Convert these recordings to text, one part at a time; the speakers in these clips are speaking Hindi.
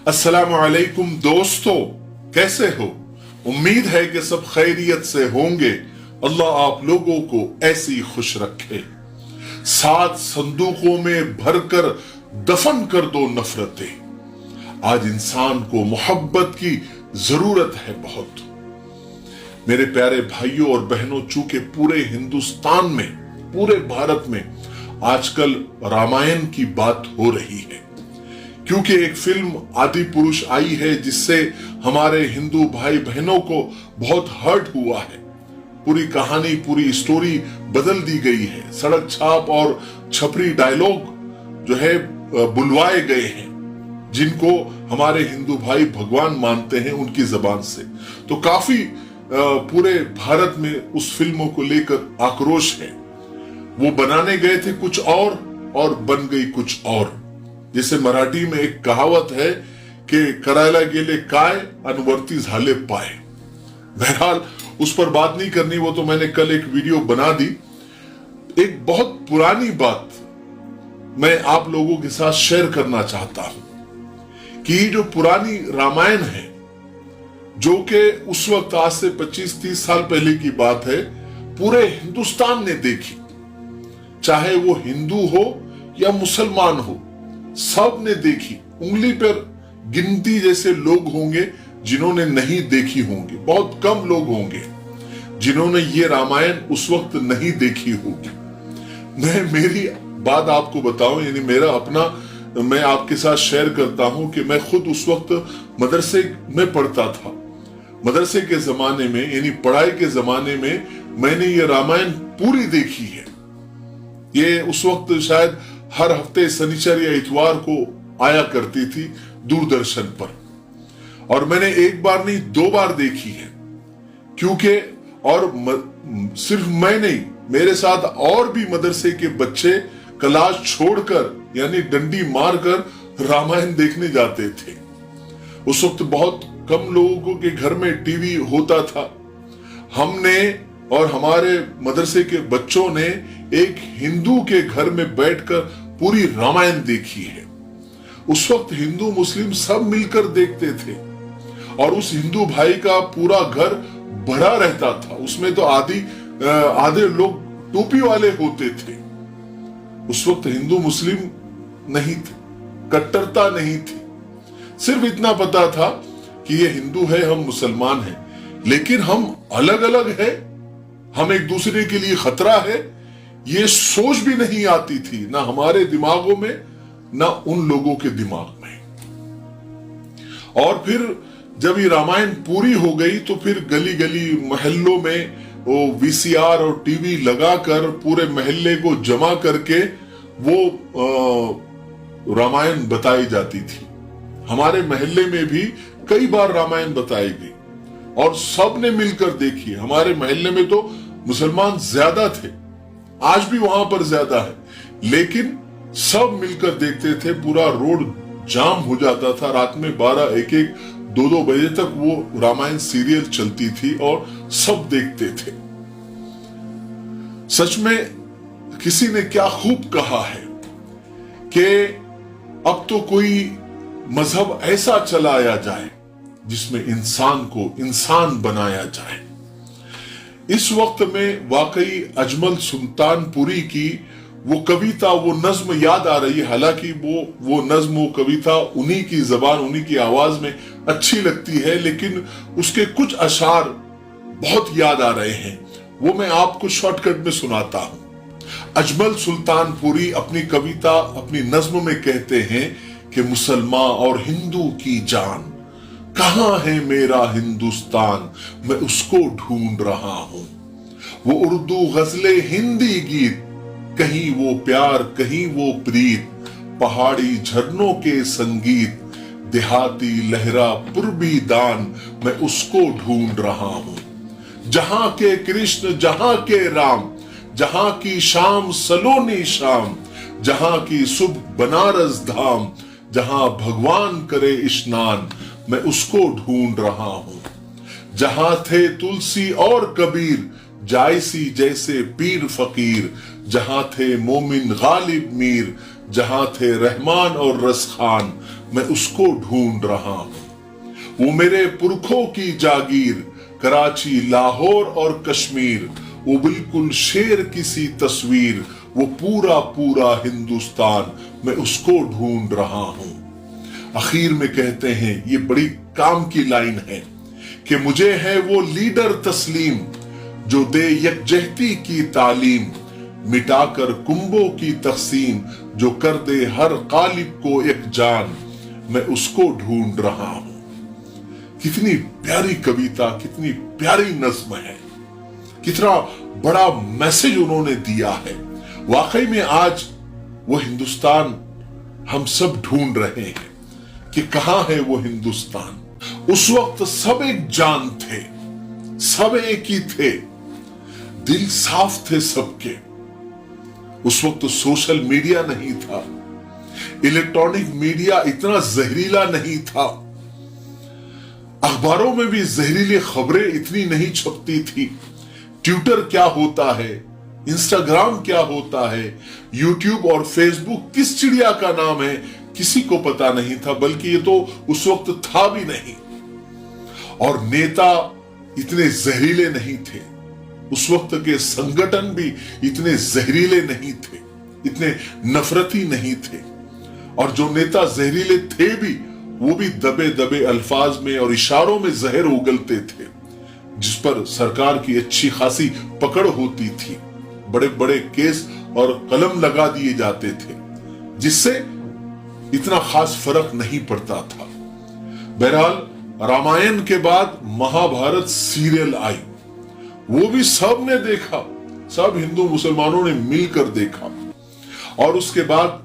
अस्सलामु अलैकुम दोस्तों, कैसे हो? उम्मीद है कि सब खैरियत से होंगे। अल्लाह आप लोगों को ऐसी खुश रखे। 7 संदूकों में भरकर दफन कर दो नफरतें। आज इंसान को मोहब्बत की जरूरत है बहुत। मेरे प्यारे भाइयों और बहनों, चूंकि पूरे हिंदुस्तान में, पूरे भारत में आजकल रामायण की बात हो रही है, क्योंकि एक फिल्म आदि पुरुष आई है जिससे हमारे हिंदू भाई बहनों को बहुत हर्ट हुआ है। पूरी कहानी, पूरी स्टोरी बदल दी गई है। सड़क छाप और छपरी डायलॉग जो है बुलवाए गए हैं, जिनको हमारे हिंदू भाई भगवान मानते हैं, उनकी जबान से। तो काफी पूरे भारत में उस फिल्मों को लेकर आक्रोश है। वो बनाने गए थे कुछ और बन गई कुछ और। जैसे मराठी में एक कहावत है कि करायला गेले काय अनवर्ती झाले पाए। बहरहाल उस पर बात नहीं करनी, वो तो मैंने कल एक वीडियो बना दी। एक बहुत पुरानी बात मैं आप लोगों के साथ शेयर करना चाहता हूं कि जो पुरानी रामायण है, जो कि उस वक्त आज से 25-30 साल पहले की बात है, पूरे हिंदुस्तान ने देखी। चाहे वो हिंदू हो या मुसलमान हो, सब ने देखी। उंगली पर गिनती जैसे लोग होंगे जिन्होंने नहीं देखी होंगे। बहुत कम लोग होंगे जिन्होंने ये रामायण उस वक्त नहीं देखी होगी। मैं मेरी बात आपको बताऊं, यानी मेरा अपना मैं आपके साथ शेयर करता हूं कि मैं खुद उस वक्त मदरसे में पढ़ता था। मदरसे के जमाने में, यानी पढ़ाई के जमाने में, मैंने ये रामायण पूरी देखी है। ये उस वक्त शायद हर हफ्ते शनिचर या इतवार को आया करती थी दूरदर्शन पर, और मैंने एक बार नहीं 2 बार देखी है। क्योंकि सिर्फ मैं नहीं, मेरे साथ और भी मदरसे के बच्चे क्लास छोड़कर, यानी डंडी मारकर रामायण देखने जाते थे। उस वक्त बहुत कम लोगों के घर में टीवी होता था। हमने और हमारे मदरसे के बच्चों ने एक हिंदू के घर में बैठकर पूरी रामायण देखी है। उस वक्त हिंदू मुस्लिम सब मिलकर देखते थे, और उस हिंदू भाई का पूरा घर भरा रहता था। उसमें तो आधे लोग टोपी वाले होते थे। उस वक्त हिंदू मुस्लिम नहीं थे, कट्टरता नहीं थी। सिर्फ इतना पता था कि ये हिंदू है, हम मुसलमान हैं, लेकिन हम अलग अलग है, हम एक दूसरे के लिए खतरा है, ये सोच भी नहीं आती थी, ना हमारे दिमागों में, ना उन लोगों के दिमाग में। और फिर जब ये रामायण पूरी हो गई तो फिर गली गली मोहल्लों में वो वीसीआर और टीवी लगाकर पूरे मोहल्ले को जमा करके वो रामायण बताई जाती थी। हमारे मोहल्ले में भी कई बार रामायण बताई गई और सब ने मिलकर देखी। हमारे मोहल्ले में तो मुसलमान ज्यादा थे, आज भी वहां पर ज्यादा है, लेकिन सब मिलकर देखते थे। पूरा रोड जाम हो जाता था। रात में 12, 1, 2 बजे तक वो रामायण सीरियल चलती थी और सब देखते थे। सच में किसी ने क्या खूब कहा है कि अब तो कोई मजहब ऐसा चलाया जाए जिसमें इंसान को इंसान बनाया जाए। इस वक्त में वाकई अजमल सुल्तानपुरी की वो कविता, वो नज्म याद आ रही है। हालांकि वो नज्म, वो कविता उन्हीं की जबान, उन्हीं की आवाज में अच्छी लगती है, लेकिन उसके कुछ अशार बहुत याद आ रहे हैं। वो मैं आपको शॉर्टकट में सुनाता हूं। अजमल सुल्तानपुरी अपनी कविता, अपनी नज्म में कहते हैं कि मुसलमान और हिंदू की जान, कहां है मेरा हिंदुस्तान, मैं उसको ढूंढ रहा हूं। वो उर्दू गजले, हिंदी गीत, कहीं वो प्यार, कहीं वो प्रीत, पहाड़ी झरनों के संगीत, देहाती लहरा पूर्वी दान, मैं उसको ढूंढ रहा हूं। जहां के कृष्ण, जहां के राम, जहां की शाम सलोनी शाम, जहां की सुबह बनारस धाम, जहां भगवान करे स्नान, मैं उसको ढूंढ रहा हूं। जहां थे तुलसी और कबीर, जायसी जैसे पीर फकीर, जहां थे मोमिन गालिब मीर, जहां थे रहमान और रसखान, मैं उसको ढूंढ रहा हूं। वो मेरे पुरखों की जागीर, कराची लाहौर और कश्मीर, वो बिल्कुल शेर किसी तस्वीर, वो पूरा पूरा हिंदुस्तान, मैं उसको ढूंढ रहा हूं। आखिर में कहते हैं, ये बड़ी काम की लाइन है कि मुझे है वो लीडर तस्लीम, जो दे यकजहती की तालीम, मिटाकर कुंभों की तकसीम, जो कर दे हर कालिब को एक जान, मैं उसको ढूंढ रहा हूं। कितनी प्यारी कविता, कितनी प्यारी नज्म है, कितना बड़ा मैसेज उन्होंने दिया है। वाकई में आज वो हिंदुस्तान हम सब ढूंढ रहे हैं कि कहां है वो हिंदुस्तान। उस वक्त सब एक जान थे, सब एक ही थे, दिल साफ थे सबके। उस वक्त सोशल मीडिया नहीं था, इलेक्ट्रॉनिक मीडिया इतना जहरीला नहीं था, अखबारों में भी जहरीली खबरें इतनी नहीं छपती थी। ट्विटर क्या होता है, इंस्टाग्राम क्या होता है, यूट्यूब और फेसबुक किस चिड़िया का नाम है, किसी को पता नहीं था, बल्कि ये तो उस वक्त था भी नहीं। और नेता इतने जहरीले नहीं थे, उस वक्त के संगठन भी इतने जहरीले नहीं थे, इतने नफरती नहीं थे। और जो नेता जहरीले थे भी, वो भी दबे दबे अल्फाज में और इशारों में जहर उगलते थे, जिस पर सरकार की अच्छी खासी पकड़ होती थी। बड़े बड़े केस और कलम लगा दिए जाते थे, जिससे इतना खास फर्क नहीं पड़ता था। बहरहाल रामायण के बाद महाभारत सीरियल आई, वो भी सब ने देखा, सब हिंदू मुसलमानों ने मिलकर देखा। और उसके बाद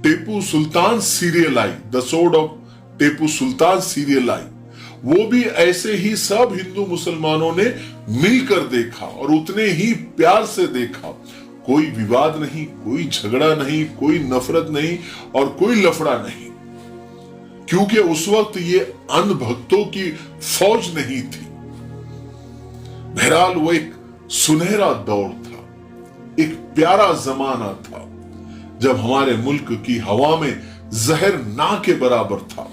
टीपू सुल्तान सीरियल आई, the sword of Tipu Sultan serial आई, वो भी ऐसे ही सब हिंदू मुसलमानों ने मिलकर देखा और उतने ही प्यार से देखा। कोई विवाद नहीं, कोई झगड़ा नहीं, कोई नफरत नहीं और कोई लफड़ा नहीं, क्योंकि उस वक्त ये अंधभक्तों की फौज नहीं थी। बहरहाल वो एक सुनहरा दौर था, एक प्यारा जमाना था, जब हमारे मुल्क की हवा में जहर ना के बराबर था,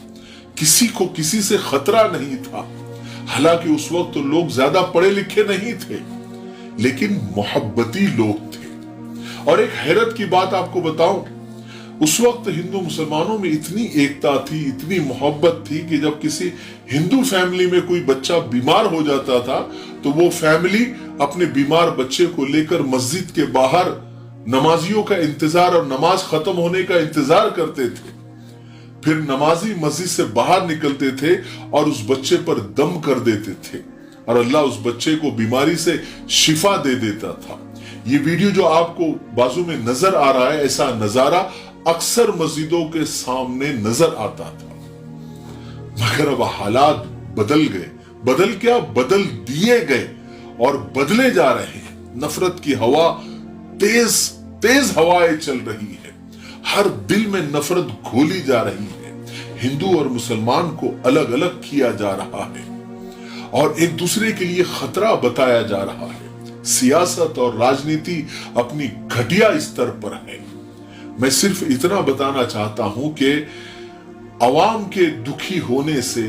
किसी को किसी से खतरा नहीं था। हालांकि उस वक्त तो लोग ज्यादा पढ़े लिखे नहीं थे, लेकिन मोहब्बती लोग थे। और एक हैरत की बात आपको बताऊं, उस वक्त हिंदू मुसलमानों में इतनी एकता थी, इतनी मोहब्बत थी कि जब किसी हिंदू फैमिली में कोई बच्चा बीमार हो जाता था, तो वो फैमिली अपने बीमार बच्चे को लेकर मस्जिद के बाहर नमाजियों का इंतजार और नमाज खत्म होने का इंतजार करते थे। फिर नमाजी मस्जिद से बाहर निकलते थे और उस बच्चे पर दम कर देते थे, और अल्लाह उस बच्चे को बीमारी से शिफा दे देता था। ये वीडियो जो आपको बाजू में नजर आ रहा है, ऐसा नजारा अक्सर मस्जिदों के सामने नजर आता था। मगर अब हालात बदल गए, बदल क्या, बदल दिए गए और बदले जा रहे हैं। नफरत की हवा तेज तेज हवाएं चल रही है, हर दिल में नफरत घोली जा रही है, हिंदू और मुसलमान को अलग अलग किया जा रहा है और एक दूसरे के लिए खतरा बताया जा रहा है। सियासत और राजनीति अपनी घटिया स्तर पर है। मैं सिर्फ इतना बताना चाहता हूं कि अवाम के दुखी होने से,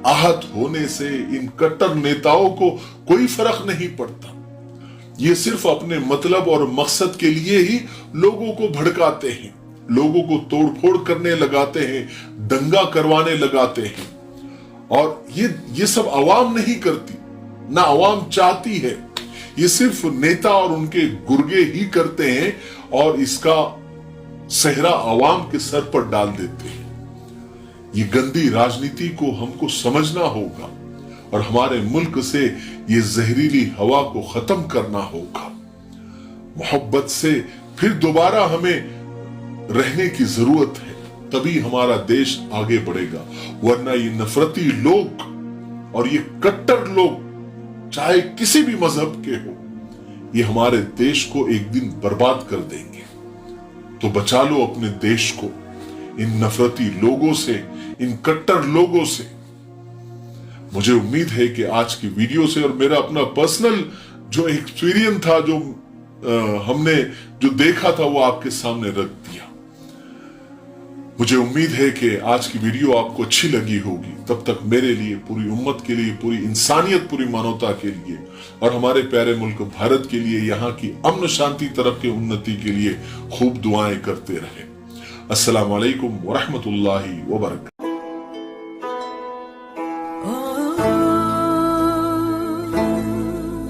आहत होने से इन कट्टर नेताओं को कोई फर्क नहीं पड़ता। ये सिर्फ अपने मतलब और मकसद के लिए ही लोगों को भड़काते हैं, लोगों को तोड़फोड़ करने लगाते हैं, दंगा करवाने लगाते हैं। और ये सब अवाम नहीं करती, ना अवाम चाहती है, ये सिर्फ नेता और उनके गुर्गे ही करते हैं और इसका सेहरा अवाम के सर पर डाल देते हैं। ये गंदी राजनीति को हमको समझना होगा और हमारे मुल्क से ये जहरीली हवा को खत्म करना होगा। मोहब्बत से फिर दोबारा हमें रहने की जरूरत है, तभी हमारा देश आगे बढ़ेगा। वरना ये नफरती लोग और ये कट्टर लोग, चाहे किसी भी मजहब के हो, ये हमारे देश को एक दिन बर्बाद कर देंगे। तो बचा लो अपने देश को इन नफरती लोगों से, इन कट्टर लोगों से। मुझे उम्मीद है कि आज की वीडियो से और मेरा अपना पर्सनल जो एक्सपीरियंस था, जो हमने जो देखा था, वो आपके सामने रख दिया। मुझे उम्मीद है कि आज की वीडियो आपको अच्छी लगी होगी। तब तक मेरे लिए, पूरी उम्मत के लिए, पूरी इंसानियत, पूरी मानवता के लिए और हमारे प्यारे मुल्क भारत के लिए, यहाँ की अमन शांति, तरक्की, उन्नति के लिए खूब दुआएं करते रहे। अस्सलाम वालेकुम व रहमतुल्लाहि व बरकातहू।